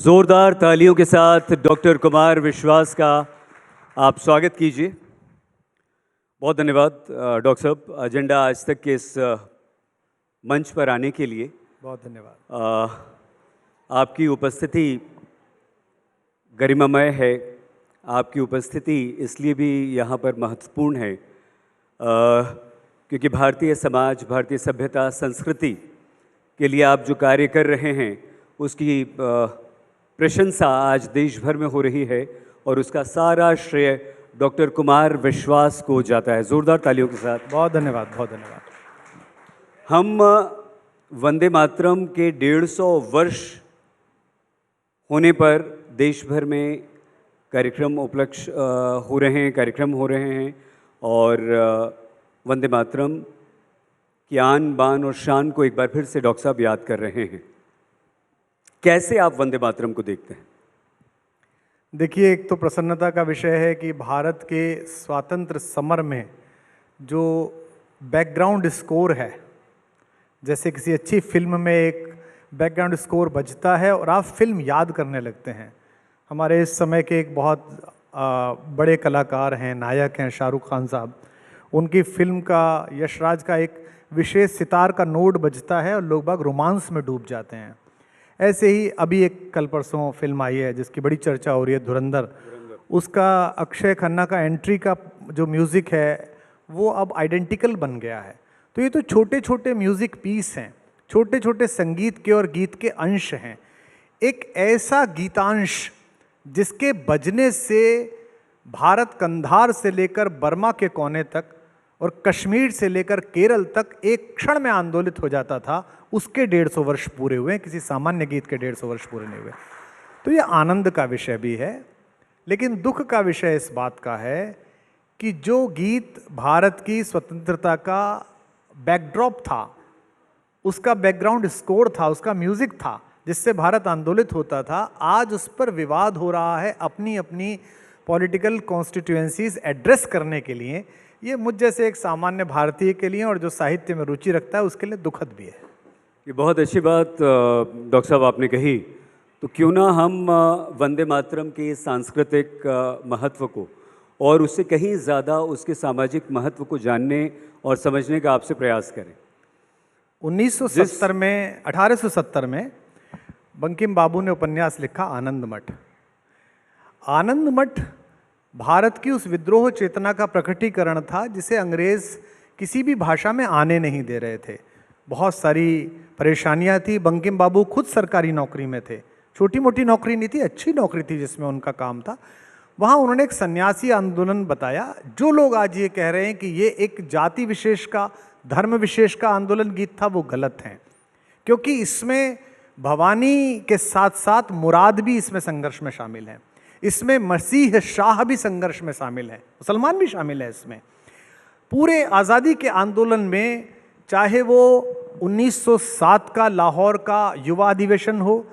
जोरदार तालियों के साथ डॉक्टर कुमार विश्वास का आप स्वागत कीजिए। बहुत धन्यवाद डॉक्टर साहब, एजेंडा आज तक के इस मंच पर आने के लिए। बहुत धन्यवाद। आपकी उपस्थिति गरिमामय है। आपकी उपस्थिति इसलिए भी यहाँ पर महत्वपूर्ण है क्योंकि भारतीय समाज, भारतीय सभ्यता, संस्कृति के लिए आप जो कार्य कर रहे हैं उसकी प्रशंसा आज देश भर में हो रही है और उसका सारा श्रेय डॉक्टर कुमार विश्वास को जाता है। जोरदार तालियों के साथ। बहुत धन्यवाद, बहुत धन्यवाद। हम वंदे मातरम के 150 वर्ष होने पर देश भर में कार्यक्रम हो रहे हैं और वंदे मातरम की आन बान और शान को एक बार फिर से डॉक्टर साहब याद कर रहे हैं। कैसे आप वंदे मातरम को देखते हैं? देखिए, एक तो प्रसन्नता का विषय है कि भारत के स्वातंत्र समर में जो बैकग्राउंड स्कोर है, जैसे किसी अच्छी फिल्म में एक बैकग्राउंड स्कोर बजता है और आप फिल्म याद करने लगते हैं। हमारे इस समय के एक बहुत बड़े कलाकार हैं, नायक हैं शाहरुख खान साहब। उनकी फिल्म का, यशराज का एक विशेष सितार का नोट बजता है और लोग बाग रोमांस में डूब जाते हैं। ऐसे ही अभी एक कल परसों फिल्म आई है जिसकी बड़ी चर्चा हो रही है, धुरंधर। उसका अक्षय खन्ना का एंट्री का जो म्यूज़िक है वो अब आइडेंटिकल बन गया है। तो ये तो छोटे छोटे म्यूज़िक पीस हैं, छोटे छोटे संगीत के और गीत के अंश हैं। एक ऐसा गीतांश जिसके बजने से भारत कंधार से लेकर बर्मा के कोने तक और कश्मीर से लेकर केरल तक एक क्षण में आंदोलित हो जाता था, उसके 150 वर्ष पूरे हुए। किसी सामान्य गीत के 150 वर्ष पूरे नहीं हुए। तो ये आनंद का विषय भी है, लेकिन दुख का विषय इस बात का है कि जो गीत भारत की स्वतंत्रता का बैकड्रॉप था, उसका बैकग्राउंड स्कोर था, उसका म्यूजिक था जिससे भारत आंदोलित होता था, आज उस पर विवाद हो रहा है अपनी अपनी पॉलिटिकल कॉन्स्टिट्यूएंसीज एड्रेस करने के लिए। ये मुझ जैसे एक सामान्य भारतीय के लिए और जो साहित्य में रुचि रखता है उसके लिए दुखद भी है। ये बहुत अच्छी बात डॉक्टर साहब आपने कही। तो क्यों ना हम वंदे मातरम के सांस्कृतिक महत्व को और उससे कहीं ज़्यादा उसके सामाजिक महत्व को जानने और समझने का आपसे प्रयास करें। 1870 में बंकिम बाबू ने उपन्यास लिखा आनंद मठ। आनंद मठ भारत की उस विद्रोह चेतना का प्रकटीकरण था जिसे अंग्रेज किसी भी भाषा में आने नहीं दे रहे थे। बहुत सारी परेशानियां थी। बंकिम बाबू खुद सरकारी नौकरी में थे, छोटी मोटी नौकरी नहीं थी, अच्छी नौकरी थी जिसमें उनका काम था। वहाँ उन्होंने एक सन्यासी आंदोलन बताया। जो लोग आज ये कह रहे हैं कि ये एक जाति विशेष का, धर्म विशेष का आंदोलन गीत था, वो गलत हैं, क्योंकि इसमें भवानी के साथ साथ मुराद भी इसमें संघर्ष में शामिल है। इसमें मसीह शाह भी संघर्ष में शामिल है, मुसलमान भी शामिल है इसमें। पूरे आज़ादी के आंदोलन में, चाहे वो 1907 का लाहौर का युवा अधिवेशन हो,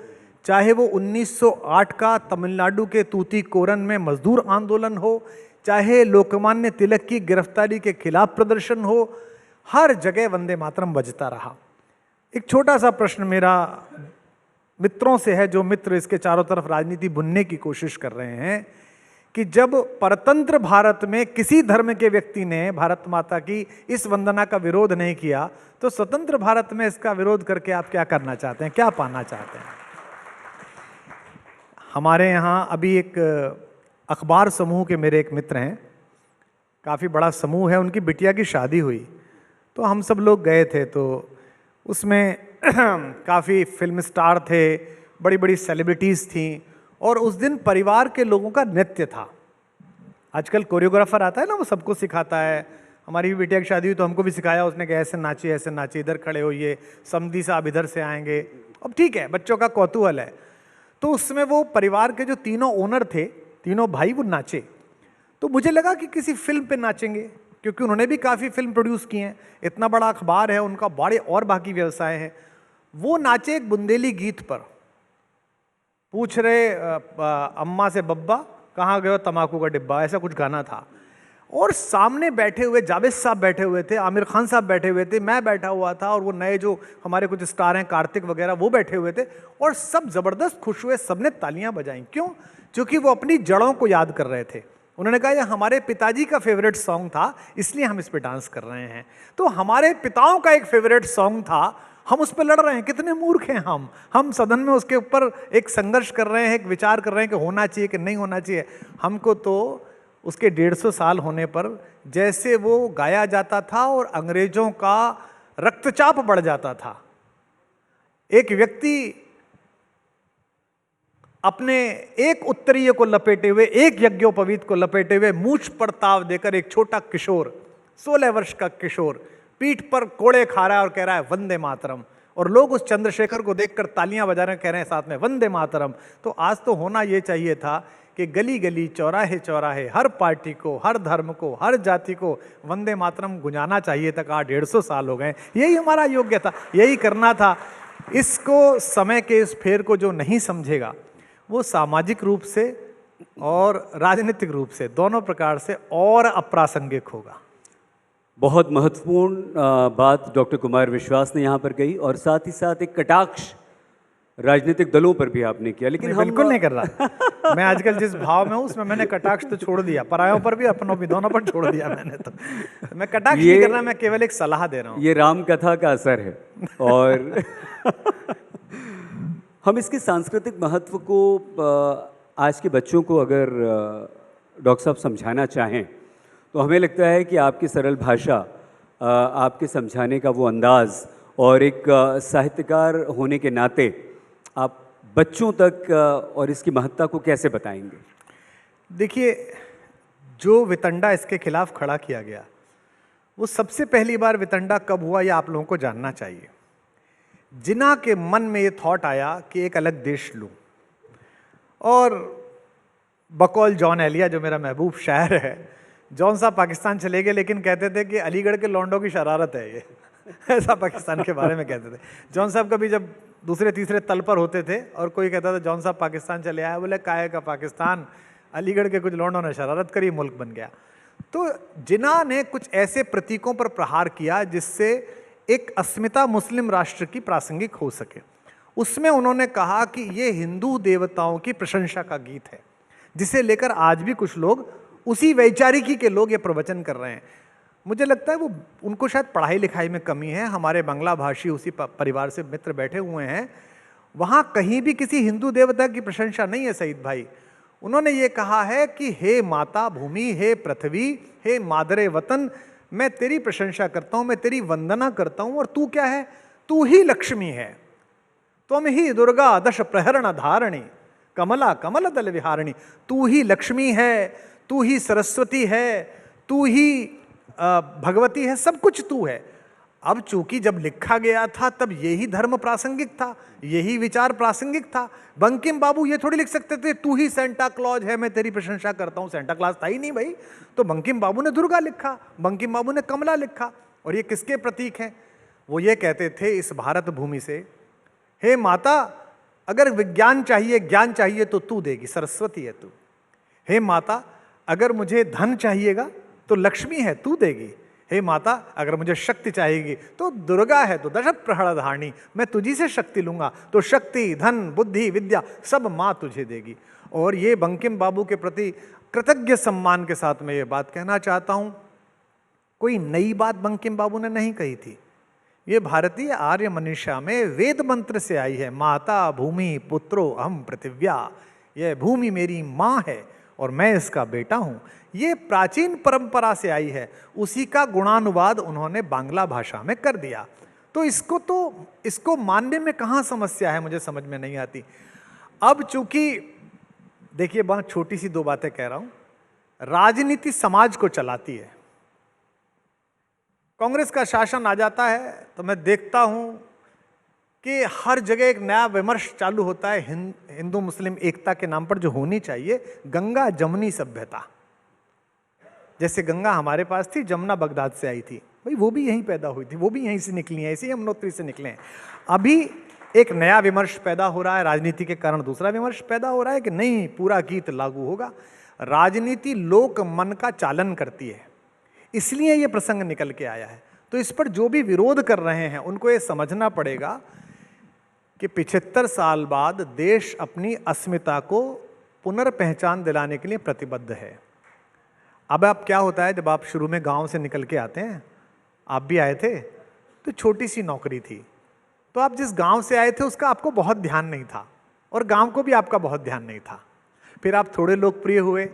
चाहे वो 1908 का तमिलनाडु के तूतीकोरन में मजदूर आंदोलन हो, चाहे लोकमान्य तिलक की गिरफ्तारी के खिलाफ प्रदर्शन हो, हर जगह वंदे मातरम बजता रहा। एक छोटा सा प्रश्न मेरा मित्रों से है, जो मित्र इसके चारों तरफ राजनीति बुनने की कोशिश कर रहे हैं, कि जब परतंत्र भारत में किसी धर्म के व्यक्ति ने भारत माता की इस वंदना का विरोध नहीं किया, तो स्वतंत्र भारत में इसका विरोध करके आप क्या करना चाहते हैं, क्या पाना चाहते हैं? हमारे यहाँ अभी एक अखबार समूह के मेरे एक मित्र हैं, काफ़ी बड़ा समूह है, उनकी बिटिया की शादी हुई तो हम सब लोग गए थे। तो उसमें काफ़ी फिल्म स्टार थे, बड़ी बड़ी सेलिब्रिटीज़ थीं और उस दिन परिवार के लोगों का नृत्य था। आजकल कोरियोग्राफर आता है ना, वो सबको सिखाता है। हमारी भी बिटिया की शादी हुई तो हमको भी सिखाया उसने कि ऐसे नाचिए, ऐसे नाचिए, इधर खड़े होइए, समधी साहब इधर से आएंगे। अब ठीक है, बच्चों का कौतूहल है। तो उसमें वो परिवार के जो तीनों ओनर थे, तीनों भाई, वो नाचे। तो मुझे लगा कि किसी फिल्म पे नाचेंगे, क्योंकि उन्होंने भी काफ़ी फिल्म प्रोड्यूस की हैं, इतना बड़ा अखबार है उनका, बड़े और बाकी व्यवसाय हैं। वो नाचे एक बुंदेली गीत पर, पूछ रहे अम्मा से बब्बा कहाँ गए तम्बाकू का डिब्बा, ऐसा कुछ गाना था। और सामने बैठे हुए जावेद साहब बैठे हुए थे, आमिर खान साहब बैठे हुए थे, मैं बैठा हुआ था, और वो नए जो हमारे कुछ स्टार हैं कार्तिक वगैरह वो बैठे हुए थे, और सब जबरदस्त खुश हुए, सबने तालियां बजाई। क्यों? क्योंकि वो अपनी जड़ों को याद कर रहे थे। उन्होंने कहा ये हमारे पिताजी का फेवरेट सॉन्ग था, इसलिए हम इस पे डांस कर रहे हैं। तो हमारे पिताओं का एक फेवरेट सॉन्ग था, हम उस पर लड़ रहे हैं। कितने मूर्ख हैं हम सदन में उसके ऊपर एक संघर्ष कर रहे हैं, एक विचार कर रहे हैं कि होना चाहिए कि नहीं होना चाहिए। हमको तो उसके 150 साल होने पर जैसे वो गाया जाता था और अंग्रेजों का रक्तचाप बढ़ जाता था। एक व्यक्ति अपने एक उत्तरीय को लपेटे हुए, एक यज्ञोपवीत को लपेटे हुए, मूछ पर ताव देकर, एक छोटा किशोर 16 वर्ष का किशोर पीठ पर कोड़े खा रहा है और कह रहा है वंदे मातरम, और लोग उस चंद्रशेखर को देखकर तालियां बजा रहे हैं, कह रहे हैं साथ में वंदे मातरम। तो आज तो होना यह चाहिए था कि गली गली चौराहे चौराहे हर पार्टी को, हर धर्म को, हर जाति को वंदे मातरम गुंजाना चाहिए था। कहा 150 साल हो गए, यही हमारा योग्य था, यही करना था। इसको समय के इस फेर को जो नहीं समझेगा वो सामाजिक रूप से और राजनीतिक रूप से दोनों प्रकार से और अप्रासंगिक होगा। बहुत महत्वपूर्ण बात डॉक्टर कुमार विश्वास ने यहाँ पर कही, और साथ ही साथ एक कटाक्ष राजनीतिक दलों पर भी आपने किया, लेकिन हम बिल्कुल नहीं कर रहा। मैं आजकल जिस भाव में हूँ उसमें मैंने कटाक्ष तो छोड़ दिया, परायों पर भी अपनों भी, दोनों पर छोड़ दिया मैंने। तो मैं कटाक्ष नहीं कर रहा, मैं केवल एक सलाह दे रहा हूँ। ये राम कथा का असर है। और हम इसके सांस्कृतिक महत्व को आज के बच्चों को अगर डॉक्टर साहब समझाना चाहें तो हमें लगता है कि आपकी सरल भाषा, आपके समझाने का वो अंदाज़, और एक साहित्यकार होने के नाते आप बच्चों तक और इसकी महत्ता को कैसे बताएंगे? देखिए, जो वितंडा इसके खिलाफ खड़ा किया गया वो सबसे पहली बार वितंडा कब हुआ, यह आप लोगों को जानना चाहिए। जिन्ना के मन में ये थॉट आया कि एक अलग देश लूं, और बकौल जॉन एलिया जो मेरा महबूब शायर है, जॉन साहब पाकिस्तान चले गए लेकिन कहते थे कि अलीगढ़ के लौंडों की शरारत है ये ऐसा पाकिस्तान के बारे में कहते थे। जॉन साहब कभी जब दूसरे तीसरे तल पर होते थे और कोई कहता था जॉन साहब पाकिस्तान चले आए, बोले काहे का पाकिस्तान, अलीगढ़ के कुछ लौंडों ने शरारत करी, मुल्क बन गया। तो जिन्ना ने कुछ ऐसे प्रतीकों पर प्रहार किया जिससे एक अस्मिता मुस्लिम राष्ट्र की प्रासंगिक हो सके। उसमें उन्होंने कहा कि ये हिंदू देवताओं की प्रशंसा का गीत है, जिसे लेकर आज भी कुछ लोग, उसी वैचारिकी के लोग ये प्रवचन कर रहे हैं। मुझे लगता है वो उनको शायद पढ़ाई लिखाई में कमी है। हमारे बांग्ला भाषी उसी परिवार से मित्र बैठे हुए हैं, वहाँ कहीं भी किसी हिंदू देवता की प्रशंसा नहीं है सईद भाई। उन्होंने ये कहा है कि हे माता भूमि, हे पृथ्वी, हे मादरे वतन, मैं तेरी प्रशंसा करता हूँ, मैं तेरी वंदना करता हूँ, और तू क्या है? तू ही लक्ष्मी है। त्वम ही दुर्गा दश प्रहरण धारणी, कमला कमल दल विहारिणी। तू ही लक्ष्मी है, तू ही सरस्वती है, तू ही भगवती है, सब कुछ तू है। अब चूंकि जब लिखा गया था तब यही धर्म प्रासंगिक था, यही विचार प्रासंगिक था। बंकिम बाबू ये थोड़ी लिख सकते थे तू ही सेंटा क्लॉज है, मैं तेरी प्रशंसा करता हूं। सेंटा क्लॉज था ही नहीं भाई। तो बंकिम बाबू ने दुर्गा लिखा, बंकिम बाबू ने कमला लिखा, और ये किसके प्रतीक हैं? वो ये कहते थे इस भारत भूमि से, हे माता अगर विज्ञान चाहिए, ज्ञान चाहिए तो तू देगी, सरस्वती है तू। हे माता अगर मुझे धन चाहिएगा तो लक्ष्मी है, तू देगी। हे माता अगर मुझे शक्ति चाहिएगी तो दुर्गा है, तो दश प्रहरण धारणी, मैं तुझी से शक्ति लूंगा, तो शक्ति, धन, बुद्धि, विद्या सब माँ तुझे देगी। और ये बंकिम बाबू के प्रति कृतज्ञ सम्मान के साथ मैं ये बात कहना चाहता हूँ, कोई नई बात बंकिम बाबू ने नहीं कही थी। ये भारतीय आर्य मनीषा में वेद मंत्र से आई है। माता भूमि पुत्रो अहम पृथिव्या, यह भूमि मेरी माँ है और मैं इसका बेटा हूँ। ये प्राचीन परंपरा से आई है, उसी का गुणानुवाद उन्होंने बांग्ला भाषा में कर दिया। तो इसको मानने में कहाँ समस्या है, मुझे समझ में नहीं आती। अब चूंकि देखिए, बहुत छोटी सी दो बातें कह रहा हूँ। राजनीति समाज को चलाती है। कांग्रेस का शासन आ जाता है तो मैं देखता हूं कि हर जगह एक नया विमर्श चालू होता है हिंदू मुस्लिम एकता के नाम पर, जो होनी चाहिए। गंगा जमुनी सभ्यता, जैसे गंगा हमारे पास थी, जमुना बगदाद से आई थी, भाई वो भी यहीं पैदा हुई थी, वो भी यहीं से निकली है, ऐसे ही यमुनोत्री से निकले हैं। अभी एक नया विमर्श पैदा हो रहा है, राजनीति के कारण दूसरा विमर्श पैदा हो रहा है कि नहीं पूरा गीत लागू होगा। राजनीति लोक मन का चालन करती है, इसलिए ये प्रसंग निकल के आया है। तो इस पर जो भी विरोध कर रहे हैं उनको ये समझना पड़ेगा कि 75 साल बाद देश अपनी अस्मिता को पुनर्पहचान दिलाने के लिए प्रतिबद्ध है। अब आप क्या होता है, जब आप शुरू में गांव से निकल के आते हैं, आप भी आए थे, तो छोटी सी नौकरी थी, तो आप जिस गांव से आए थे उसका आपको बहुत ध्यान नहीं था और गांव को भी आपका बहुत ध्यान नहीं था। फिर आप थोड़े लोकप्रिय हुए,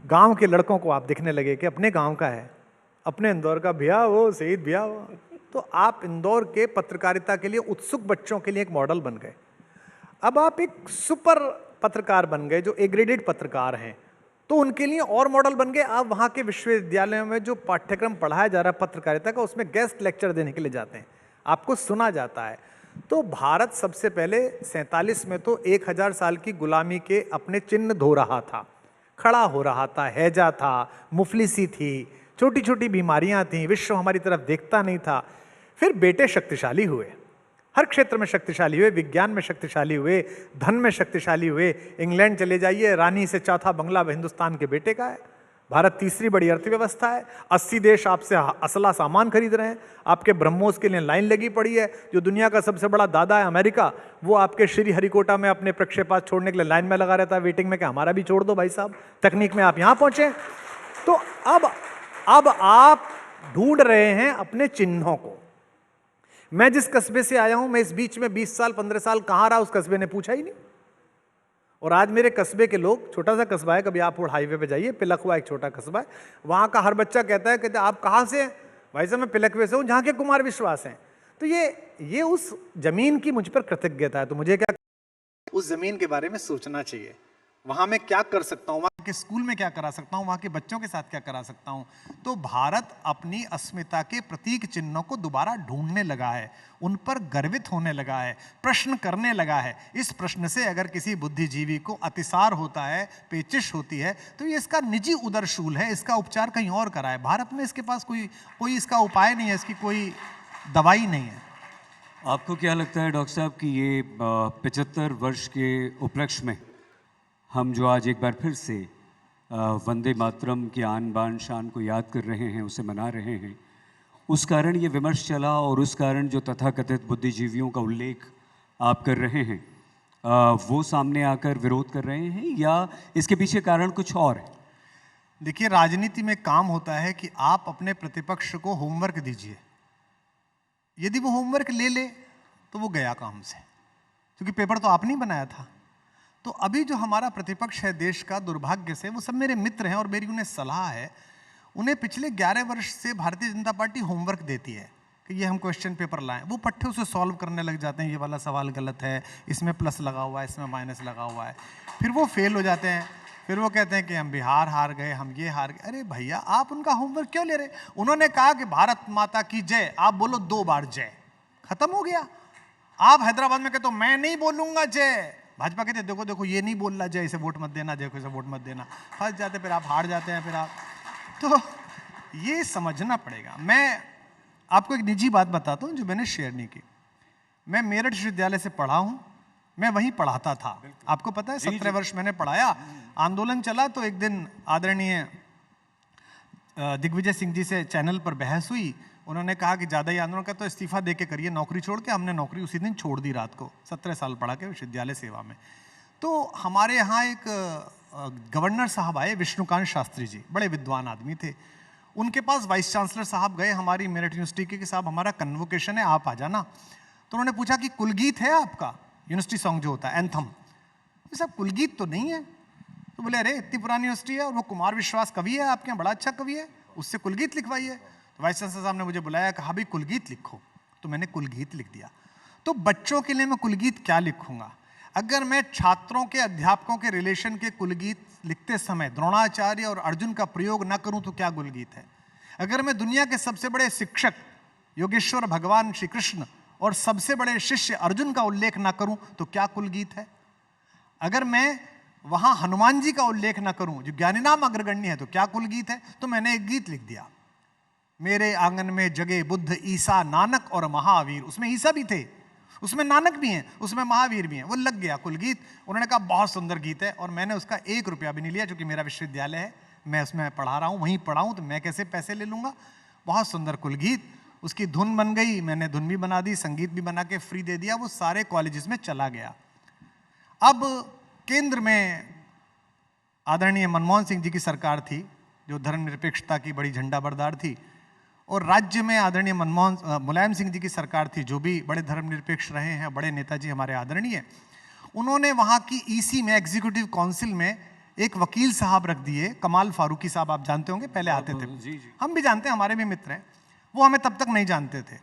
गांव के लड़कों को आप दिखने लगे कि अपने गांव का है, अपने इंदौर का भैया वो शहीद भैया वो, तो आप इंदौर के पत्रकारिता के लिए उत्सुक बच्चों के लिए एक मॉडल बन गए। अब आप एक सुपर पत्रकार बन गए जो ए ग्रेडेड पत्रकार हैं, तो उनके लिए और मॉडल बन गए। आप वहाँ के विश्वविद्यालयों में जो पाठ्यक्रम पढ़ाया जा रहा है पत्रकारिता का, उसमें गेस्ट लेक्चर देने के लिए जाते हैं, आपको सुना जाता है। तो भारत सबसे पहले 47 में तो 1000 साल की गुलामी के अपने चिन्ह धो रहा था, खड़ा हो रहा था, हैजा था, मुफलिसी थी, छोटी छोटी बीमारियां थीं, विश्व हमारी तरफ देखता नहीं था। फिर बेटे शक्तिशाली हुए, हर क्षेत्र में शक्तिशाली हुए, विज्ञान में शक्तिशाली हुए, धन में शक्तिशाली हुए। इंग्लैंड चले जाइए, रानी से चौथा बंगला हिंदुस्तान के बेटे का है। भारत तीसरी बड़ी अर्थव्यवस्था है, 80 देश आपसे असला सामान खरीद रहे हैं, आपके ब्रह्मोस के लिए लाइन लगी पड़ी है। जो दुनिया का सबसे बड़ा दादा है अमेरिका, वो आपके श्री हरिकोटा में अपने प्रक्षेपात छोड़ने के लिए लाइन में लगा रहता है वेटिंग में कि हमारा भी छोड़ दो भाई साहब, तकनीक में आप यहाँ पहुँचे। तो अब आप ढूंढ रहे हैं अपने चिन्हों को। मैं जिस कस्बे से आया हूं, मैं इस बीच में 20 साल 15 साल कहाँ रहा, उस कस्बे ने पूछा ही नहीं। और आज मेरे कस्बे के लोग, छोटा सा कस्बा है, कभी आप हाईवे पे जाइए, पिलखवा एक छोटा कस्बा है, वहाँ का हर बच्चा कहता है कि आप कहाँ से हैं? भाई साहब मैं पिलखवे से हूँ, जहाँ के कुमार विश्वास हैं। तो ये उस जमीन की मुझ पर कृतज्ञता है। तो मुझे क्या उस जमीन के बारे में सोचना चाहिए, वहाँ मैं क्या कर सकता हूँ, वहाँ के स्कूल में क्या करा सकता हूँ, वहाँ के बच्चों के साथ क्या करा सकता हूँ। तो भारत अपनी अस्मिता के प्रतीक चिन्हों को दोबारा ढूंढने लगा है, उन पर गर्वित होने लगा है, प्रश्न करने लगा है। इस प्रश्न से अगर किसी बुद्धिजीवी को अतिसार होता है, पेचिश होती है, तो ये इसका निजी उदरशूल है, इसका उपचार कहीं और कराए। भारत में इसके पास कोई इसका उपाय नहीं है, इसकी कोई दवाई नहीं है। आपको क्या लगता है डॉक्टर साहब कि ये 75 वर्ष के उपलक्ष्य में हम जो आज एक बार फिर से वंदे मातरम की आन बान शान को याद कर रहे हैं, उसे मना रहे हैं, उस कारण ये विमर्श चला और उस कारण जो तथाकथित बुद्धिजीवियों का उल्लेख आप कर रहे हैं वो सामने आकर विरोध कर रहे हैं, या इसके पीछे कारण कुछ और है? देखिए, राजनीति में काम होता है कि आप अपने प्रतिपक्ष को होमवर्क दीजिए। यदि वो होमवर्क ले ले तो वो गया काम से, क्योंकि पेपर तो आपने ही बनाया था। तो अभी जो हमारा प्रतिपक्ष है देश का, दुर्भाग्य से वो सब मेरे मित्र हैं और मेरी उन्हें सलाह है, उन्हें पिछले 11 वर्ष से भारतीय जनता पार्टी होमवर्क देती है कि ये हम क्वेश्चन पेपर लाएं। वो पट्टे उसे सॉल्व करने लग जाते हैं, ये वाला सवाल गलत है, इसमें प्लस लगा हुआ है, इसमें माइनस लगा हुआ है। फिर वो फेल हो जाते हैं, फिर वो कहते हैं कि हम बिहार हार गए, हम ये हार गए। अरे भैया, आप उनका होमवर्क क्यों ले रहे? उन्होंने कहा कि भारत माता की जय, आप बोलो 2 बार जय, खत्म हो गया। आप हैदराबाद में कहते हो मैं नहीं बोलूंगा जय, भाजपा कहते देखो देखो ये नहीं बोल रहा जय, इसे वोट मत देना, देखो इसे वोट मत देना, फंस जाते, फिर आप हार जाते हैं। फिर आप, तो ये समझना पड़ेगा। मैं आपको एक निजी बात बताता हूँ जो मैंने शेयर नहीं की। मैं मेरठ विश्वविद्यालय से पढ़ा हूँ, मैं वहीं पढ़ाता था, आपको पता है, 17 वर्ष मैंने पढ़ाया। आंदोलन चला तो एक दिन आदरणीय दिग्विजय सिंह जी से चैनल पर बहस हुई। उन्होंने कहा कि ज़्यादा ही आंदोलन का तो इस्तीफा दे के करिए नौकरी छोड़ के। हमने नौकरी उसी दिन छोड़ दी रात को, 17 साल पढ़ा के विश्वविद्यालय सेवा में। तो हमारे यहाँ एक गवर्नर साहब आए, विष्णुकांत शास्त्री जी, बड़े विद्वान आदमी थे। उनके पास वाइस चांसलर साहब गए हमारी मेरठ यूनिवर्सिटी के कि साहब हमारा कन्वोकेशन है, आप आ जाना। तो उन्होंने पूछा कि कुलगीत है आपका, यूनिवर्सिटी सॉन्ग जो होता है एंथम? साहब कुलगीत तो नहीं है। तो बोले अरे इतनी पुरानी यूनिवर्सिटी है और वो कुमार विश्वास कवि है आपके यहाँ, बड़ा अच्छा कवि है, उससे कुलगीत लिखवाइए। तो वाइस चांसलर साहब ने मुझे बुलाया, कहा भाई कुलगीत लिखो। तो मैंने कुलगीत लिख दिया। तो बच्चों के लिए मैं कुलगीत क्या लिखूंगा? अगर मैं छात्रों के अध्यापकों के रिलेशन के कुलगीत लिखते समय द्रोणाचार्य और अर्जुन का प्रयोग ना करूं तो क्या कुलगीत है? अगर मैं दुनिया के सबसे बड़े शिक्षक योगेश्वर भगवान श्री कृष्ण और सबसे बड़े शिष्य अर्जुन का उल्लेख ना करूं तो क्या कुलगीत है? अगर मैं वहां हनुमान जी का उल्लेख ना करूं जो ज्ञानीनाम अग्रगण्य है तो क्या कुलगीत है? तो मैंने एक गीत लिख दिया, मेरे आंगन में जगे बुद्ध ईसा नानक और महावीर। उसमें ईसा भी थे, उसमें नानक भी हैं, उसमें महावीर भी हैं। वो लग गया कुलगीत। उन्होंने कहा बहुत सुंदर गीत है, और मैंने उसका 1 रुपया भी नहीं लिया, क्योंकि मेरा विश्वविद्यालय है, मैं उसमें पढ़ा रहा हूँ, वहीं पढ़ा हूँ, तो मैं कैसे पैसे ले लूँगा। बहुत सुंदर कुलगीत, उसकी धुन बन गई, मैंने धुन भी बना दी, संगीत भी बना के फ्री दे दिया, वो सारे कॉलेजेस में चला गया। अब केंद्र में आदरणीय मनमोहन सिंह जी की सरकार थी, जो धर्मनिरपेक्षता की बड़ी झंडा बरदार थी, और राज्य में आदरणीय मुलायम सिंह जी की सरकार थी, जो भी बड़े धर्मनिरपेक्ष रहे हैं, बड़े नेताजी हमारे आदरणीय। उन्होंने वहाँ की ईसी में, एग्जीक्यूटिव काउंसिल में एक वकील साहब रख दिए, कमाल फारूकी साहब, आप जानते होंगे, पहले आते थे। जी। हम भी जानते हैं, हमारे भी मित्र हैं, वो हमें तब तक नहीं जानते थे।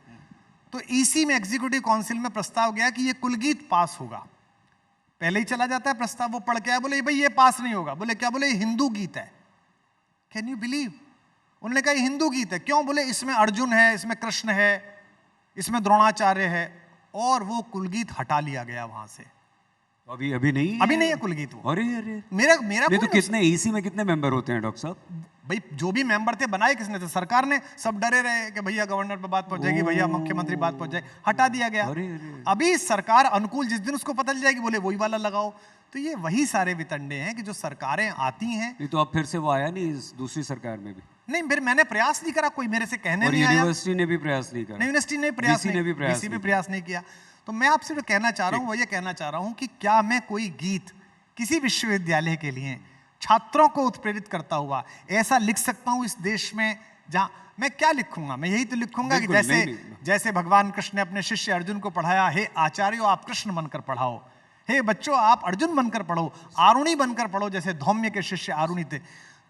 तो ईसी में, एग्जीक्यूटिव काउंसिल में प्रस्ताव गया कि ये कुलगीत पास होगा। पहले ही चला जाता है प्रस्ताव, वो पढ़ के आया, बोले भाई ये पास नहीं होगा। बोले क्या? बोले हिंदू गीत है। Can you believe? उन्होंने कहा हिंदू गीत है। क्यों? बोले इसमें अर्जुन है, इसमें कृष्ण है, इसमें द्रोणाचार्य है, और वो कुलगीत हटा लिया गया वहां से। अभी नहीं, अभी नहीं है कुलगीत वो। अरे मेरा नहीं तो कितने ईसी में कितने मेंबर होते हैं डॉक्टर साहब? भाई जो भी मेंबर थे, बनाए किसने थे? सरकार ने। सब डरे रहे कि भैया गवर्नर पे बात पहुंच जाएगी, भैया मुख्यमंत्री बात पहुंच जाएगी, हटा दिया गया। अभी सरकार अनुकूल, जिस दिन उसको पता चल जाएगी, बोले वही वाला लगाओ। तो ये वही सारे वितंडे हैं कि जो सरकारें आती हैं। नहीं तो अब फिर से वो आया नहीं इस दूसरी सरकार में भी? नहीं, फिर मैंने प्रयास नहीं करा, कोई मेरे से कहने नहीं आया। यूनिवर्सिटी ने भी प्रयास नहीं करा? यूनिवर्सिटी ने प्रयास नहीं किया। तो मैं आपसे जो कहना चाह रहा हूँ, वो ये कहना चाह रहा हूँ कि क्या मैं कोई गीत किसी विश्वविद्यालय के लिए छात्रों को उत्प्रेरित करता हुआ ऐसा लिख सकता हूँ इस देश में? जहाँ मैं क्या लिखूंगा? मैं यही तो लिखूंगा कि जैसे भगवान कृष्ण ने अपने शिष्य अर्जुन को पढ़ाया, हे आचार्यों आप कृष्ण बनकर पढ़ाओ, हे बच्चों आप अर्जुन बनकर पढ़ो, आरुणि बनकर पढ़ो, जैसे धौम्य के शिष्य आरुणि थे।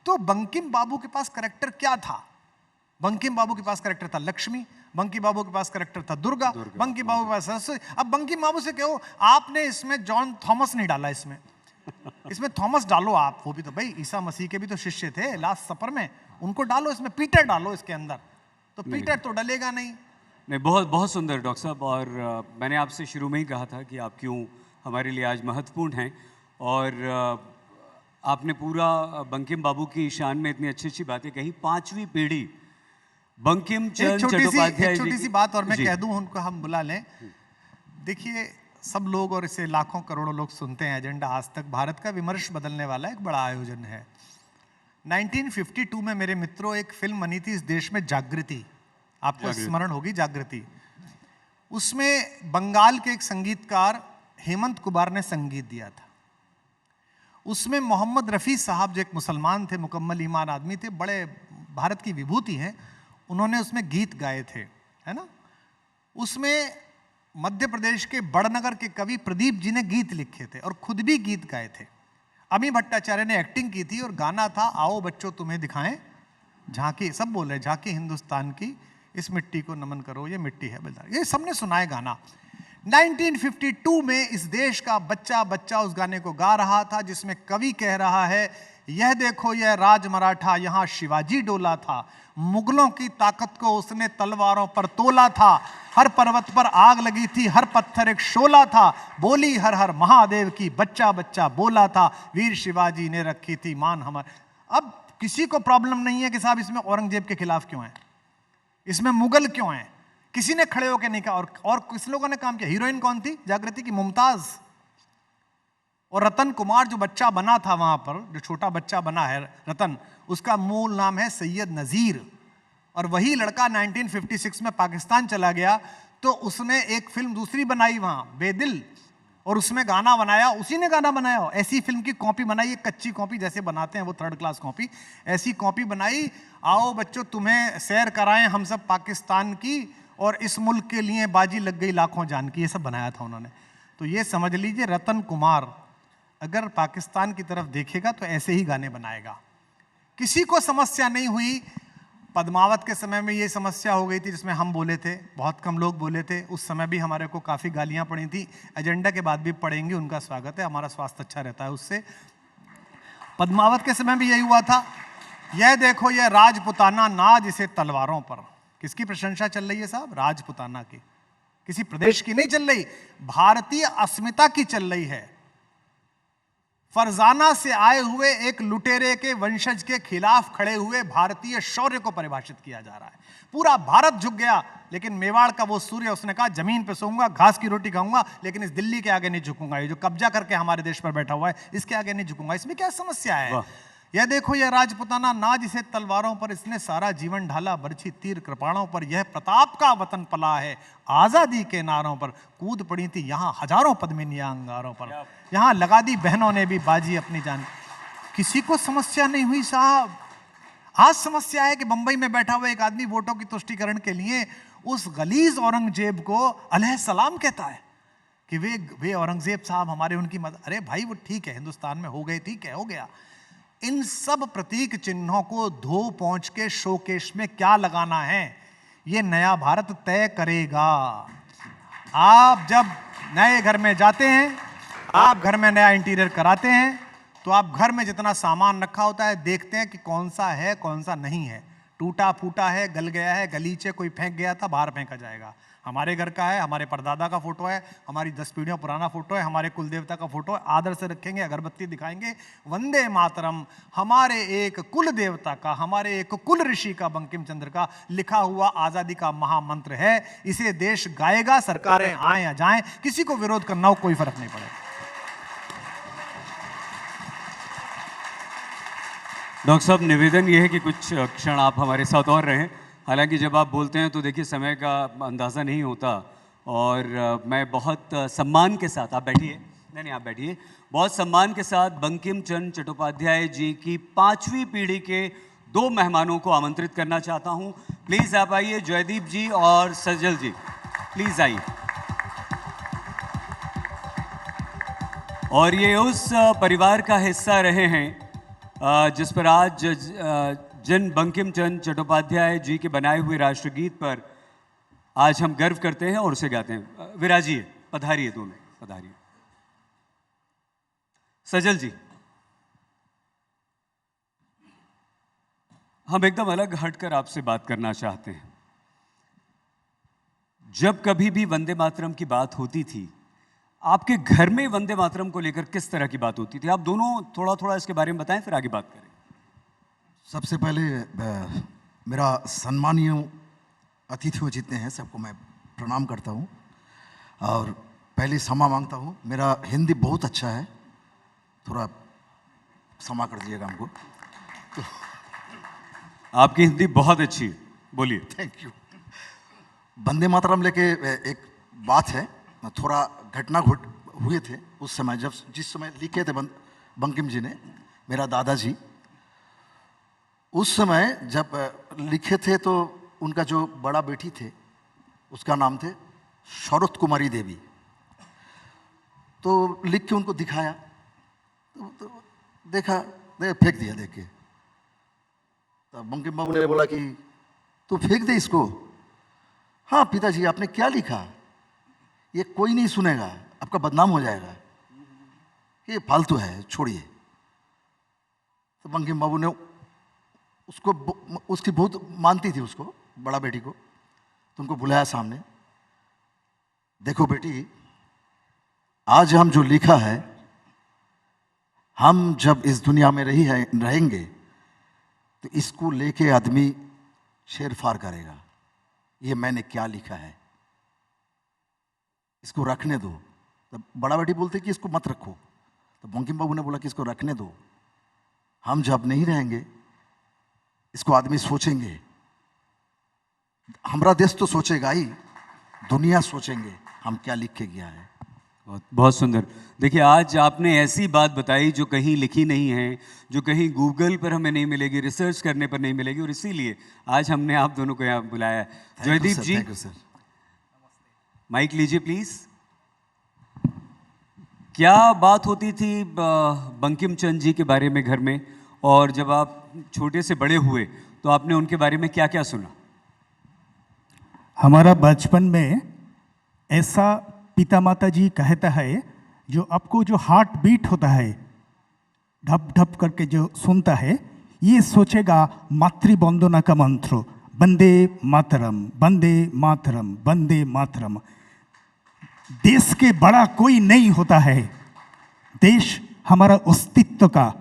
तो बंकिम बाबू के पास कैरेक्टर क्या था? बंकिम बाबू के पास कैरेक्टर था लक्ष्मी, बंकिम बाबू के पास कैरेक्टर था दुर्गा, बंकिम बाबू के पास सरस्वती। अब बंकिम बाबू से कहो आपने इसमें जॉन थॉमस नहीं डाला, इसमें थॉमस डालो आप। वो भी तो भाई ईसा मसीह के भी तो शिष्य थे लास्ट सपर में, उनको डालो इसमें, पीटर डालो इसके अंदर। तो पीटर तो डलेगा नहीं। बहुत बहुत सुंदर डॉक्टर साहब। और मैंने आपसे शुरू में ही कहा था कि आप क्यों हमारे लिए आज महत्वपूर्ण हैं, और आपने पूरा बंकिम बाबू की शान में इतनी अच्छी अच्छी बातें कही। 5वीं पीढ़ी बंकिम चंद्र चट्टोपाध्याय, छोटी सी बात और मैं कह दूं, उनको हम बुला लें। देखिए सब लोग और इसे लाखों करोड़ों लोग सुनते हैं, एजेंडा आज तक, भारत का विमर्श बदलने वाला एक बड़ा आयोजन है। 1952 में मेरे मित्रों एक फिल्म बनी थी इस देश में, जागृति, आपको स्मरण होगी जागृति। उसमें बंगाल के एक संगीतकार हेमंत कुमार ने संगीत दिया था। उसमें मोहम्मद रफ़ी साहब, जो एक मुसलमान थे, मुकम्मल ईमान आदमी थे, बड़े भारत की विभूति हैं, उन्होंने उसमें गीत गाए थे, है ना। उसमें मध्य प्रदेश के बड़नगर के कवि प्रदीप जी ने गीत लिखे थे और खुद भी गीत गाए थे। अमी भट्टाचार्य ने एक्टिंग की थी और गाना था आओ बच्चों तुम्हें दिखाएं झांकी, सब बोल रहे झांकी हिंदुस्तान की, इस मिट्टी को नमन करो ये मिट्टी है बलिदान, ये सबने सुना है गाना। 1952 में इस देश का बच्चा बच्चा उस गाने को गा रहा था, जिसमें कवि कह रहा है यह देखो यह राज मराठा, यहाँ शिवाजी डोला था, मुगलों की ताकत को उसने तलवारों पर तोला था, हर पर्वत पर आग लगी थी, हर पत्थर एक शोला था, बोली हर हर महादेव की, बच्चा बच्चा बोला था, वीर शिवाजी ने रखी थी मान हमारे। अब किसी को प्रॉब्लम नहीं है कि साहब इसमें औरंगजेब के खिलाफ क्यों है, इसमें मुगल क्यों है, किसी ने खड़े होकर नहीं कहा। और किस लोगों ने काम किया? हीरोइन कौन थी जागृति की? मुमताज। और रतन कुमार जो बच्चा बना था वहां पर, जो छोटा बच्चा बना है रतन, उसका मूल नाम है सैयद नजीर। और वही लड़का 1956 में पाकिस्तान चला गया तो उसने एक फिल्म दूसरी बनाई वहां, बेदिल, और उसमें गाना बनाया, उसी ने गाना बनाया। ऐसी फिल्म की कॉपी बनाई, एक कच्ची कॉपी जैसे बनाते हैं वो, 3rd क्लास कॉपी, ऐसी कॉपी बनाई, आओ बच्चों तुम्हें सैर कराएं हम सब पाकिस्तान की, और इस मुल्क के लिए बाजी लग गई लाखों जान की, ये सब बनाया था उन्होंने। तो ये समझ लीजिए रतन कुमार अगर पाकिस्तान की तरफ देखेगा तो ऐसे ही गाने बनाएगा। किसी को समस्या नहीं हुई। पद्मावत के समय में ये समस्या हो गई थी जिसमें हम बोले थे, बहुत कम लोग बोले थे, उस समय भी हमारे को काफ़ी गालियां पड़ी थी। एजेंडा के बाद भी पड़ेंगी, उनका स्वागत है, हमारा स्वास्थ्य अच्छा रहता है उससे। पद्मावत के समय भी यही हुआ था। यह देखो यह राजपुताना नाज इसे तलवारों पर। किसकी प्रशंसा चल रही है साहब? राजपुताना की, किसी प्रदेश की नहीं चल रही, भारतीय अस्मिता की चल रही है। फरजाना से आए हुए एक लुटेरे के वंशज के खिलाफ खड़े हुए भारतीय शौर्य को परिभाषित किया जा रहा है। पूरा भारत झुक गया, लेकिन मेवाड़ का वो सूर्य, उसने कहा जमीन पे सोऊंगा, घास की रोटी खाऊंगा, लेकिन इस दिल्ली के आगे नहीं झुकूंगा। ये जो कब्जा करके हमारे देश पर बैठा हुआ है, इसके आगे नहीं झुकूंगा। इसमें क्या समस्या है? यह देखो, यह राजपुताना नाज, इसे तलवारों पर इसने सारा जीवन ढाला, बरछी तीर कृपाणों पर, यह प्रताप का वतन पला है, आजादी के नारों पर कूद पड़ी थी यहाँ हजारों पद्मिनियां अंगारों पर, यहाँ लगा दी बहनों ने भी बाजी अपनी जान। किसी को समस्या नहीं हुई साहब। आज समस्या है कि बंबई में बैठा हुआ एक आदमी वोटों की तुष्टीकरण के लिए उस गलीज औरंगजेब को अलैहिस्सलाम कहता है कि वे औरंगजेब साहब हमारे, उनकी मदद। अरे भाई, वो ठीक है, हिंदुस्तान में हो गए, ठीक है, हो गया। इन सब प्रतीक चिन्हों को धो पहुंच के शोकेश में क्या लगाना है, ये नया भारत तय करेगा। आप जब नए घर में जाते हैं, आप घर में नया इंटीरियर कराते हैं, तो आप घर में जितना सामान रखा होता है देखते हैं कि कौन सा है कौन सा नहीं है, टूटा फूटा है, गल गया है, गलीचे कोई फेंक गया था, बाहर फेंका जाएगा। हमारे घर का है, हमारे परदादा का फोटो है, हमारी 10 पीढ़ियों पुराना फोटो है, हमारे कुल देवता का फोटो है, आदर से रखेंगे, अगरबत्ती दिखाएंगे, वंदे मातरम हमारे एक कुल देवता का, हमारे एक कुल ऋषि का, बंकिम चंद्र का लिखा हुआ आजादी का महामंत्र है। इसे देश गाएगा, सरकारें आए या जाएं, किसी को विरोध करना हो कोई फर्क नहीं पड़ेगा। डॉक्टर साहब, निवेदन ये है कि कुछ क्षण आप हमारे साथ और रहें। हालांकि जब आप बोलते हैं तो देखिए समय का अंदाज़ा नहीं होता, और मैं बहुत सम्मान के साथ, आप बैठिए, नहीं आप बैठिए, बहुत सम्मान के साथ बंकिम चंद्र चट्टोपाध्याय जी की 5वीं पीढ़ी के 2 मेहमानों को आमंत्रित करना चाहता हूं। प्लीज़ आप आइए, जयदीप जी और सजल जी, प्लीज़ आइए। और ये उस परिवार का हिस्सा रहे हैं जिस पर आज जिन बंकिम चंद्र चट्टोपाध्याय जी के बनाए हुए राष्ट्रगीत पर आज हम गर्व करते हैं और उसे गाते हैं। विराजिए, पधारिए, दोनों पधारिए। सजल जी, हम एकदम अलग हटकर आपसे बात करना चाहते हैं। जब कभी भी वंदे मातरम की बात होती थी, आपके घर में वंदे मातरम को लेकर किस तरह की बात होती थी? आप दोनों थोड़ा थोड़ा इसके बारे में बताएं, फिर आगे बात करें। सबसे पहले मेरा सम्मानीय अतिथियों जितने हैं सबको मैं प्रणाम करता हूं, और पहले क्षमा मांगता हूं। मेरा हिंदी बहुत अच्छा है, थोड़ा क्षमा कर दीजिएगा हमको। तो आपकी हिंदी बहुत अच्छी है, बोलिए। Thank you. वंदे मातरम लेके एक बात है, थोड़ा घटना हुए थे उस समय, जब जिस समय लिखे थे बंकिम जी ने, मेरा दादाजी, उस समय जब लिखे थे तो उनका जो बड़ा बेटी थे उसका नाम थे शरत कुमारी देवी। तो लिख के उनको दिखाया, तो देखा, फेंक दिया देख के। तो बंकिम बाबू ने बोला कि तू फेंक दे इसको। हाँ पिताजी, आपने क्या लिखा, ये कोई नहीं सुनेगा, आपका बदनाम हो जाएगा, ये फालतू है, छोड़िए। तो बंकिम बाबू ने उसको, उसकी बहुत मानती थी उसको, बड़ा बेटी को, तो उनको बुलाया सामने। देखो बेटी, आज हम जो लिखा है, हम जब इस दुनिया में रहेंगे तो इसको लेके आदमी शेर फार करेगा। ये मैंने क्या लिखा है, इसको रखने दो। तो बड़ा बेटी बोलते कि इसको मत रखो, तो बंकिम बाबू ने बोला कि इसको रखने दो, हम जब नहीं रहेंगे इसको आदमी सोचेंगे, हमारा देश तो सोचेगा ही, दुनिया सोचेंगे हम क्या लिख के गया है। बहुत सुंदर। देखिए, आज आपने ऐसी बात बताई जो कहीं लिखी नहीं है, जो कहीं गूगल पर हमें नहीं मिलेगी, रिसर्च करने पर नहीं मिलेगी, और इसीलिए आज हमने आप दोनों को यहाँ बुलाया है। जयदीप जी, माइक लीजिए प्लीज। क्या बात होती थी बंकिम चंद्र जी के बारे में घर में, और जब आप छोटे से बड़े हुए तो आपने उनके बारे में क्या क्या सुना? हमारा बचपन में ऐसा पिता माता जी कहता है, जो आपको जो हार्ट बीट होता है, ढप ढप करके जो सुनता है, ये सोचेगा मातृवंदना का मंत्र, वंदे मातरम, वंदे मातरम, वंदे मातरम। देश के बड़ा कोई नहीं होता है, देश हमारा अस्तित्व का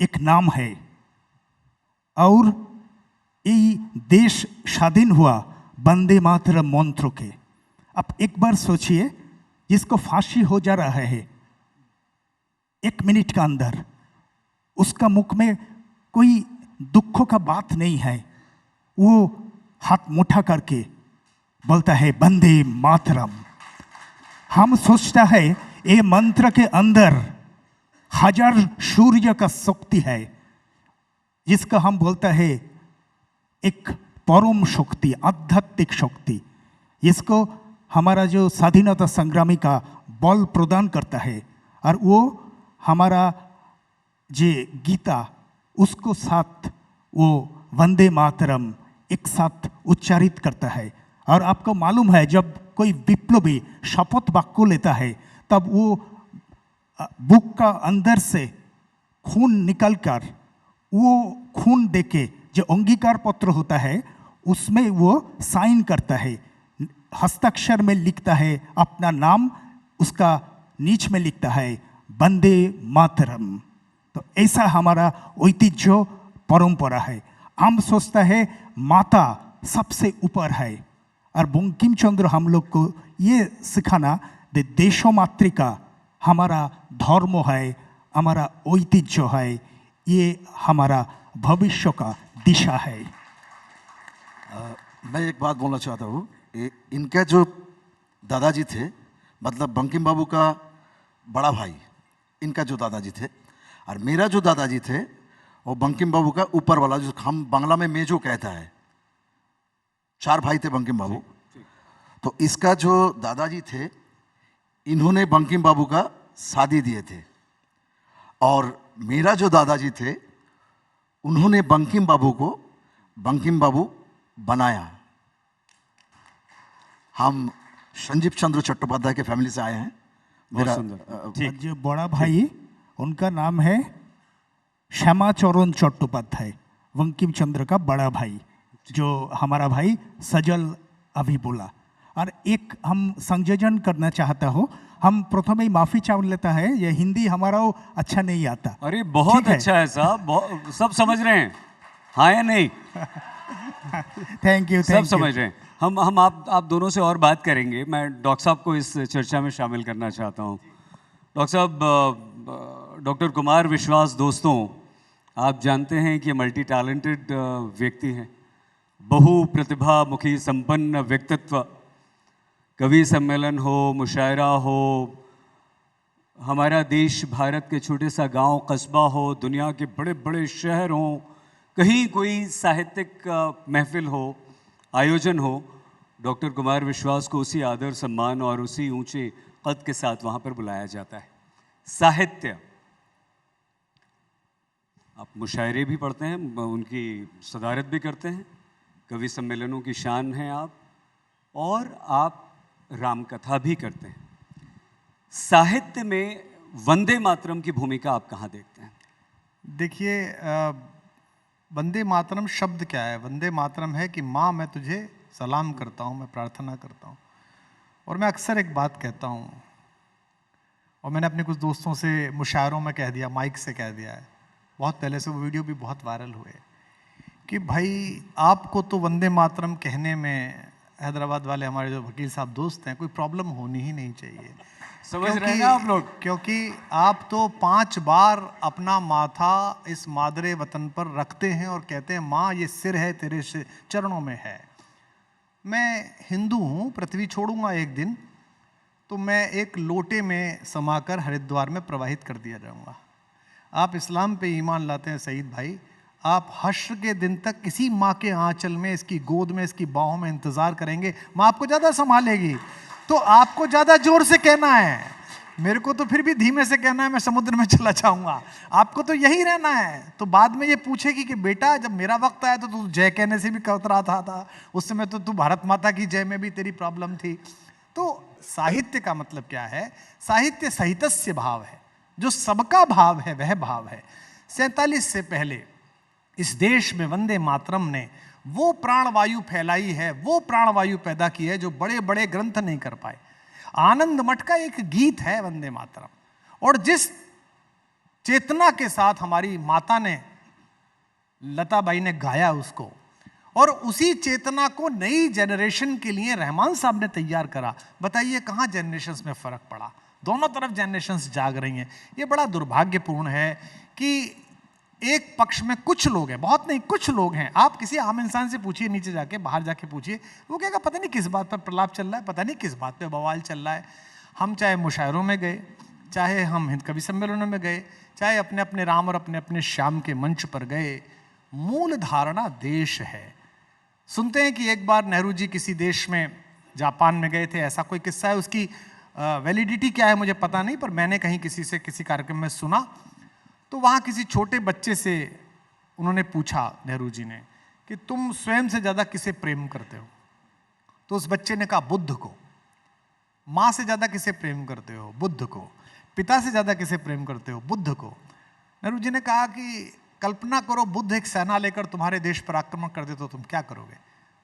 एक नाम है। और ये देश स्वाधीन हुआ वंदे मातरम मंत्र के। अब एक बार सोचिए, जिसको फांसी हो जा रहा है 1 मिनट का अंदर, उसका मुख में कोई दुखों का बात नहीं है, वो हाथ मुठा करके बोलता है वंदे मातरम। हम सोचता है ये मंत्र के अंदर 1000 सूर्य का शक्ति है, जिसका हम बोलता है एक परम शक्ति, आध्यात्मिक शक्ति, इसको हमारा जो स्वाधीनता संग्रामी का बल प्रदान करता है। और वो हमारा जे गीता, उसको साथ वो वंदे मातरम एक साथ उच्चारित करता है। और आपको मालूम है, जब कोई विप्लवी शपथ वाक्य लेता है, तब वो बुक का अंदर से खून निकलकर, वो खून देके जो अंगीकार पत्र होता है उसमें वो साइन करता है, हस्ताक्षर में लिखता है अपना नाम, उसका नीच में लिखता है वंदे मातरम। तो ऐसा हमारा ऐतिह्य परंपरा है। हम सोचता है माता सबसे ऊपर है, और बंकिम चंद्र हम लोग को ये सिखाना देशो मातृका हमारा धर्म है, हमारा ऐतिह्य है, ये हमारा भविष्य का दिशा है। मैं एक बात बोलना चाहता हूँ, इनका जो दादाजी थे, मतलब बंकिम बाबू का बड़ा भाई, इनका जो दादाजी थे, और मेरा जो दादाजी थे वो बंकिम बाबू का ऊपर वाला, जो हम बांग्ला में मेजो कहता है। 4 भाई थे बंकिम बाबू। तो इसका जो दादाजी थे, इन्होंने बंकिम बाबू का शादी दिए थे, और मेरा जो दादाजी थे उन्होंने बंकिम बाबू को बंकिम बाबू बनाया। हम संजीव चंद्र चट्टोपाध्याय के फैमिली से आए हैं। मेरा जो बड़ा भाई, उनका नाम है श्यामाचरण चट्टोपाध्याय, बंकिम चंद्र का बड़ा भाई, जो हमारा भाई सजल अभी बोला। और एक हम संयोजन करना चाहता हो, हम प्रथम ही माफी चाह लेता है, ये हिंदी हमारा वो अच्छा नहीं आता। अरे बहुत अच्छा है साहब, सब समझ रहे हैं, हाँ या नहीं? Thank you. सब समझ रहे हैं। हम आप दोनों से और बात करेंगे। मैं डॉक्टर साहब को इस चर्चा में शामिल करना चाहता हूँ। डॉक्टर साहब, डॉक्टर कुमार विश्वास, दोस्तों, आप जानते हैं कि मल्टी टैलेंटेड व्यक्ति हैं, बहु प्रतिभा मुखी संपन्न व्यक्तित्व। कवि सम्मेलन हो, मुशायरा हो, हमारा देश भारत के छोटे सा गांव कस्बा हो, दुनिया के बड़े बड़े शहर हों, कहीं कोई साहित्यिक महफिल हो, आयोजन हो, डॉक्टर कुमार विश्वास को उसी आदर सम्मान और उसी ऊंचे कद के साथ वहाँ पर बुलाया जाता है। साहित्य, आप मुशायरे भी पढ़ते हैं, उनकी सदारत भी करते हैं, कवि सम्मेलनों की शान हैं आप, और आप रामकथा भी करते हैं। साहित्य में वंदे मातरम की भूमिका आप कहाँ देखते हैं? देखिए, वंदे मातरम शब्द क्या है? वंदे मातरम है कि माँ, मैं तुझे सलाम करता हूँ, मैं प्रार्थना करता हूँ। और मैं अक्सर एक बात कहता हूँ, और मैंने अपने कुछ दोस्तों से मुशायरों में कह दिया, माइक से कह दिया है, बहुत पहले से, वो वीडियो भी बहुत वायरल हुए, कि भाई आपको तो वंदे मातरम कहने में हैदराबाद वाले हमारे जो वकील साहब दोस्त हैं, कोई प्रॉब्लम होनी ही नहीं चाहिए। समझ रहे हैं आप लोग? क्योंकि आप तो 5 बार अपना माथा इस मादरे वतन पर रखते हैं और कहते हैं, माँ ये सिर है तेरे चरणों में है। मैं हिंदू हूँ, पृथ्वी छोड़ूंगा एक दिन, तो मैं एक लोटे में समाकर हरिद्वार में प्रवाहित कर दिया जाऊँगा। आप इस्लाम पे ईमान लाते हैं सईद भाई, आप हश्र के दिन तक किसी माँ के आंचल में, इसकी गोद में, इसकी बाहों में इंतज़ार करेंगे, माँ आपको ज़्यादा संभालेगी। तो आपको ज़्यादा जोर से कहना है, मेरे को तो फिर भी धीमे से कहना है, मैं समुद्र में चला जाऊँगा। आपको तो यही रहना है। तो बाद में ये पूछेगी कि बेटा जब मेरा वक्त आया तो तू जय कहने से भी कतरा था, उस समय तो तू भारत माता की जय में भी तेरी प्रॉब्लम थी। तो साहित्य का मतलब क्या है? साहित्य सहितस्य भाव है, जो सबका भाव है वह भाव है। 47 से पहले इस देश में वंदे मातरम ने वो प्राणवायु फैलाई है, वो प्राणवायु पैदा की है जो बड़े बड़े ग्रंथ नहीं कर पाए। आनंद मठ का एक गीत है वंदे मातरम, और जिस चेतना के साथ हमारी माता ने, लताबाई ने गाया उसको, और उसी चेतना को नई जनरेशन के लिए रहमान साहब ने तैयार करा। बताइए कहाँ जनरेशन्स में फ़र्क पड़ा? दोनों तरफ जनरेशन्स जाग रही हैं। ये बड़ा दुर्भाग्यपूर्ण है कि एक पक्ष में कुछ लोग हैं, बहुत नहीं कुछ लोग हैं। आप किसी आम इंसान से पूछिए, नीचे जाके, बाहर जाके पूछिए, वो कहेगा पता नहीं किस बात पर प्रलाप चल रहा है, पता नहीं किस बात पे बवाल चल रहा है। हम चाहे मुशायरों में गए, चाहे हम हिंद कवि सम्मेलनों में गए, चाहे अपने अपने राम और अपने अपने श्याम के मंच पर गए, मूल धारणा देश है। सुनते हैं कि एक बार नेहरू जी किसी देश में, जापान में गए थे, ऐसा कोई किस्सा है। उसकी वैलिडिटी क्या है मुझे पता नहीं, पर मैंने कहीं किसी से किसी कार्यक्रम में सुना। तो वहाँ किसी छोटे बच्चे से उन्होंने पूछा, नेहरू जी ने, कि तुम स्वयं से ज़्यादा किसे प्रेम करते हो? तो उस बच्चे ने कहा बुद्ध को। माँ से ज़्यादा किसे प्रेम करते हो? बुद्ध को। पिता से ज़्यादा किसे प्रेम करते हो? बुद्ध को। नेहरू जी ने कहा कि कल्पना करो बुद्ध एक सेना लेकर तुम्हारे देश पर आक्रमण कर दे तो तुम क्या करोगे?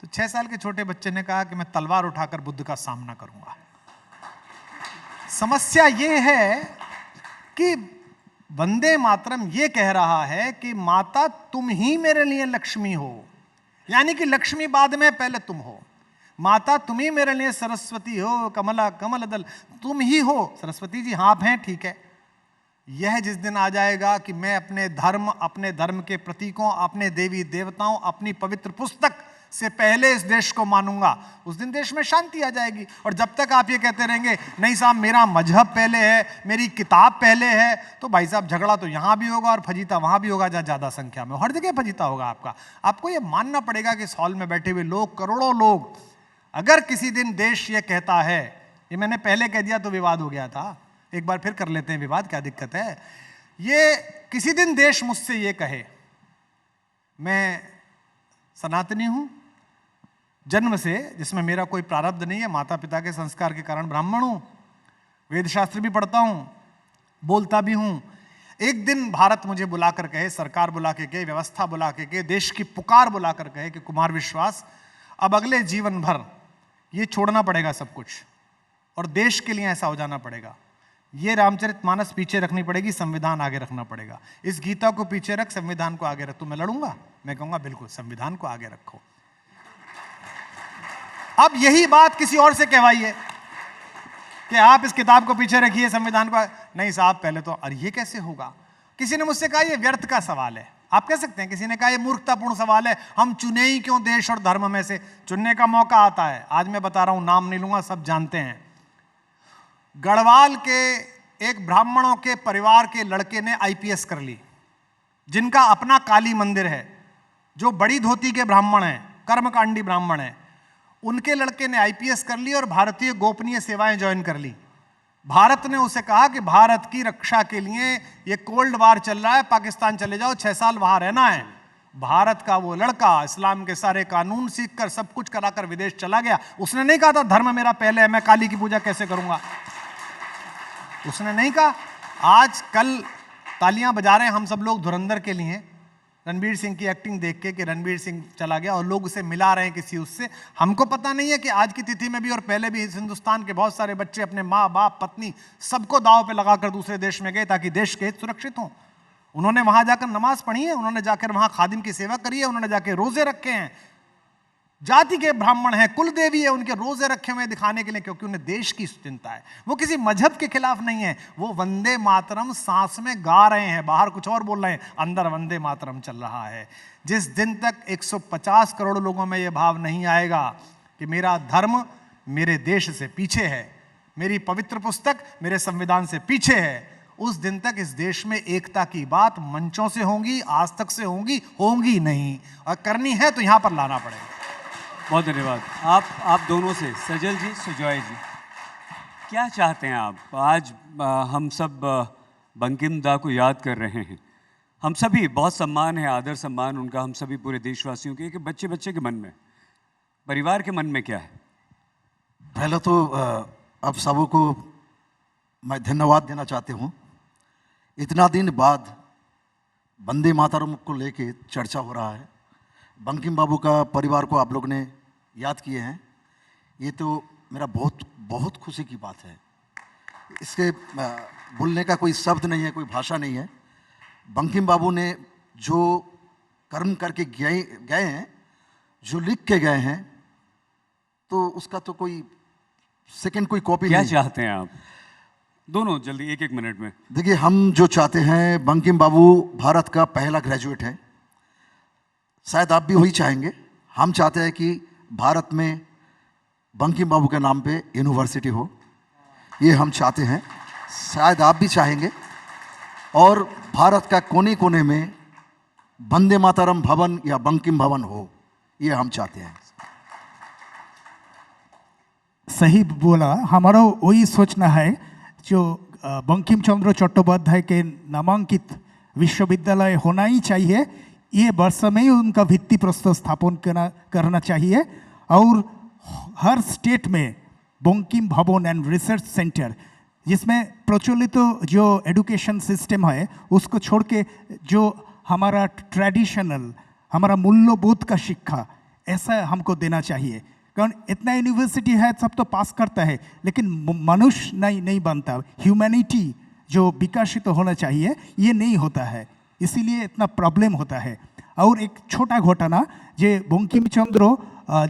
तो 6 साल के छोटे बच्चे ने कहा कि मैं तलवार उठाकर बुद्ध का सामना करूंगा। समस्या ये है कि वंदे मातरम ये कह रहा है कि माता तुम ही मेरे लिए लक्ष्मी हो, यानी कि लक्ष्मी बाद में, पहले तुम हो। माता तुम ही मेरे लिए सरस्वती हो, कमला कमल दल तुम ही हो। सरस्वती जी हाँ आप हैं, ठीक है। यह जिस दिन आ जाएगा कि मैं अपने धर्म के प्रतीकों, अपने देवी देवताओं, अपनी पवित्र पुस्तक से पहले इस देश को मानूंगा, उस दिन देश में शांति आ जाएगी। और जब तक आप ये कहते रहेंगे नहीं साहब मेरा मजहब पहले है, मेरी किताब पहले है, तो भाई साहब झगड़ा तो यहाँ भी होगा और फजीता वहाँ भी होगा, जहाँ ज़्यादा संख्या में, हर जगह फजीता होगा आपका। आपको ये मानना पड़ेगा कि इस हॉल में बैठे हुए लोग, करोड़ों लोग, अगर किसी दिन देश ये कहता है, ये मैंने पहले कह दिया तो विवाद हो गया था, एक बार फिर कर लेते हैं विवाद, क्या दिक्कत है? ये किसी दिन देश मुझसे ये कहे मैं सनातनी हूं जन्म से, जिसमें मेरा कोई प्रारब्ध नहीं है, माता पिता के संस्कार के कारण ब्राह्मण हूं, वेद शास्त्र भी पढ़ता हूं, बोलता भी हूं, एक दिन भारत मुझे बुलाकर कहे, सरकार बुला के कहे, व्यवस्था बुला के कहे, देश की पुकार बुलाकर कहे कि कुमार विश्वास अब अगले जीवन भर ये छोड़ना पड़ेगा सब कुछ और देश के लिए ऐसा हो जाना पड़ेगा, ये रामचरितमानस पीछे रखनी पड़ेगी, संविधान आगे रखना पड़ेगा, इस गीता को पीछे रख, संविधान को आगे रख। तो मैं लड़ूंगा? मैं कहूंगा बिल्कुल संविधान को आगे रखो। अब यही बात किसी और से कहवाइए कि आप इस किताब को पीछे रखिए, संविधान को नहीं साहब पहले तो, और ये कैसे होगा? किसी ने मुझसे कहा ये व्यर्थ का सवाल है, आप कह सकते हैं। किसी ने कहा ये मूर्खतापूर्ण सवाल है, हम चुने ही क्यों देश और धर्म में से? चुनने का मौका आता है। आज मैं बता रहा हूं, नाम नहीं लूंगा, सब जानते हैं। गढ़वाल के एक ब्राह्मणों के परिवार के लड़के ने आईपीएस कर ली, जिनका अपना काली मंदिर है, जो बड़ी धोती के ब्राह्मण हैं, कर्मकांडी ब्राह्मण हैं, उनके लड़के ने आईपीएस कर ली और भारतीय गोपनीय सेवाएं ज्वाइन कर ली। भारत ने उसे कहा कि भारत की रक्षा के लिए ये कोल्ड वार चल रहा है, पाकिस्तान चले जाओ, 6 साल वहां रहना है। भारत का वो लड़का इस्लाम के सारे कानून सीखकर सब कुछ कराकर विदेश चला गया। उसने नहीं कहा था धर्म मेरा पहले है, मैं काली की पूजा कैसे करूंगा, उसने नहीं कहा। आज कल तालियां बजा रहे हैं हम सब लोग धुरंधर के लिए, रणवीर सिंह की एक्टिंग देख के कि रणवीर सिंह चला गया, और लोग उसे मिला रहे हैं किसी उससे। हमको पता नहीं है कि आज की तिथि में भी और पहले भी हिंदुस्तान के बहुत सारे बच्चे अपने माँ बाप पत्नी सबको दांव पे लगाकर दूसरे देश में गए ताकि देश के हित सुरक्षित हों। उन्होंने वहां जाकर नमाज पढ़ी है, उन्होंने जाकर वहां खादिम की सेवा करी है, उन्होंने जाकर रोजे रखे हैं, जाति के ब्राह्मण हैं, कुल देवी है, उनके रोजे रखे हुए दिखाने के लिए, क्योंकि उन्हें देश की चिंता है। वो किसी मजहब के खिलाफ नहीं है, वो वंदे मातरम सांस में गा रहे हैं, बाहर कुछ और बोल रहे हैं, अंदर वंदे मातरम चल रहा है। जिस दिन तक 150 करोड़ लोगों में यह भाव नहीं आएगा कि मेरा धर्म मेरे देश से पीछे है, मेरी पवित्र पुस्तक मेरे संविधान से पीछे है, उस दिन तक इस देश में एकता की बात मंचों से होंगी, आज तक से होंगी नहीं, और करनी है तो यहां पर लाना पड़ेगा। बहुत धन्यवाद आप दोनों से। सजल जी, सुजॉय जी, क्या चाहते हैं आप? आज हम सब बंकिम दा को याद कर रहे हैं, हम सभी बहुत सम्मान है, आदर सम्मान उनका हम सभी पूरे देशवासियों के, कि बच्चे बच्चे के मन में, परिवार के मन में क्या है? पहले तो आप सबों को मैं धन्यवाद देना चाहती हूँ। इतना दिन बाद वंदे मातरम को लेके चर्चा हो रहा है, बंकिम बाबू का परिवार को आप लोग ने याद किए हैं, ये तो मेरा बहुत बहुत खुशी की बात है। इसके बोलने का कोई शब्द नहीं है, कोई भाषा नहीं है। बंकिम बाबू ने जो कर्म करके गए गए हैं, जो लिख के गए हैं, तो उसका तो कोई सेकंड कोई कॉपी क्या नहीं। चाहते हैं आप दोनों? जल्दी एक एक मिनट में। देखिए, हम जो चाहते हैं, बंकिम बाबू भारत का पहला ग्रेजुएट है, शायद आप भी वही चाहेंगे। हम चाहते हैं कि भारत में बंकिम बाबू के नाम पे यूनिवर्सिटी हो, ये हम चाहते हैं, शायद आप भी चाहेंगे। और भारत का कोने कोने में वंदे मातरम भवन या बंकिम भवन हो, ये हम चाहते हैं। सही बोला, हमारा वही सोचना है। जो बंकिम चंद्र चट्टोपाध्याय के नामांकित विश्वविद्यालय होना ही चाहिए, ये वर्ष में ही उनका भित्ति प्रस्तर स्थापन करना चाहिए। और हर स्टेट में बंकिम भवन एंड रिसर्च सेंटर, जिसमें प्रचलित जो एजुकेशन सिस्टम है उसको छोड़ के जो हमारा ट्रेडिशनल, हमारा मूल्यबोध का शिक्षा, ऐसा हमको देना चाहिए। कारण इतना यूनिवर्सिटी है, सब तो पास करता है, लेकिन मनुष्य नहीं बनता। ह्यूमैनिटी जो विकसित होना चाहिए, ये नहीं होता है, इसीलिए इतना प्रॉब्लम होता है। और एक छोटा घटना, जे बंकिम चंद्र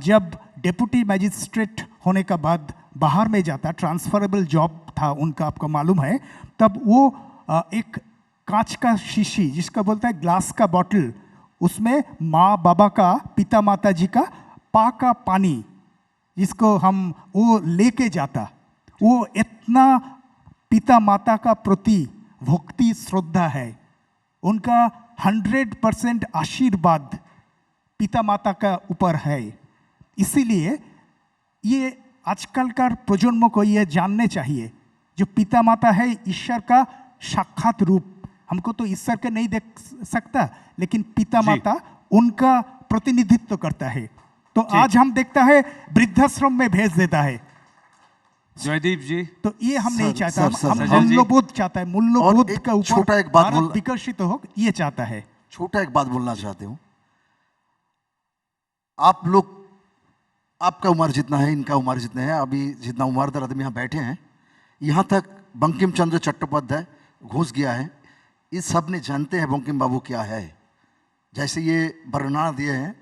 जब डेप्यूटी मैजिस्ट्रेट होने का बाद बाहर में जाता, ट्रांसफरेबल जॉब था उनका, आपको मालूम है, तब वो एक कांच का शीशी, जिसका बोलता है ग्लास का बॉटल, उसमें माँ बाबा का, पिता माता जी का का पानी, जिसको हम वो लेके जाता। वो इतना पिता माता का प्रति भक्ति श्रद्धा है, उनका 100% आशीर्वाद पिता माता का ऊपर है। इसीलिए ये आजकल का प्रजन्म को ये जानने चाहिए, जो पिता माता है ईश्वर का साक्षात रूप। हमको तो ईश्वर के नहीं देख सकता, लेकिन पिता माता उनका प्रतिनिधित्व करता है। तो आज हम देखता है वृद्धाश्रम में भेज देता है। जयदीप जी, तो ये हम नहीं चाहता। हम सजल जी। मूल्यबोध चाहता है, मूल्यबोध का ऊपर छोटा एक बात भारत विकसित हो, ये चाहता है। छोटा एक बात बोलना चाहते हूँ। आप लोग, आपका उम्र जितना है, इनका उम्र जितना है, अभी जितना उम्रदार आदमी यहाँ बैठे हैं, यहाँ तक बंकिम चंद्र चट्टोपाध्याय घुस गया है। इस सब ने जानते हैं बंकिम बाबू क्या है, जैसे ये वर्णना दिए हैं।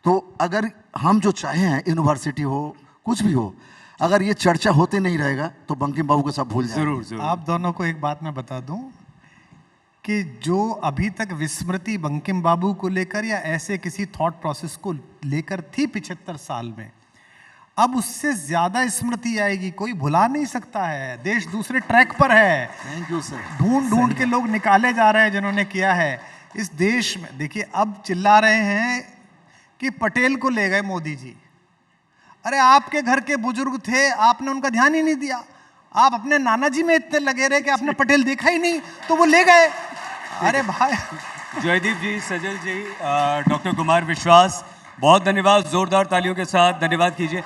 तो अगर हम जो चाहे हैं, यूनिवर्सिटी हो, कुछ भी हो, अगर ये चर्चा होते नहीं रहेगा तो बंकिम बाबू को सब भूल जाएंगे। जरूर जरूर। आप दोनों को एक बात मैं बता दूं कि जो अभी तक विस्मृति बंकिम बाबू को लेकर या ऐसे किसी थॉट प्रोसेस को लेकर थी 75 साल में, अब उससे ज्यादा स्मृति आएगी। कोई भुला नहीं सकता है। देश दूसरे ट्रैक पर है। Thank you sir. ढूंढ ढूंढ के लोग निकाले जा रहे हैं जिन्होंने किया है इस देश में। देखिए, अब चिल्ला रहे हैं कि पटेल को ले गए मोदी जी। अरे आपके घर के बुजुर्ग थे, आपने उनका ध्यान ही नहीं दिया। आप अपने नाना जी में इतने लगे रहे कि आपने पटेल देखा ही नहीं, तो वो ले गए। अरे भाई। जयदीप जी, सजल जी, डॉक्टर कुमार विश्वास, बहुत धन्यवाद। जोरदार तालियों के साथ धन्यवाद कीजिए।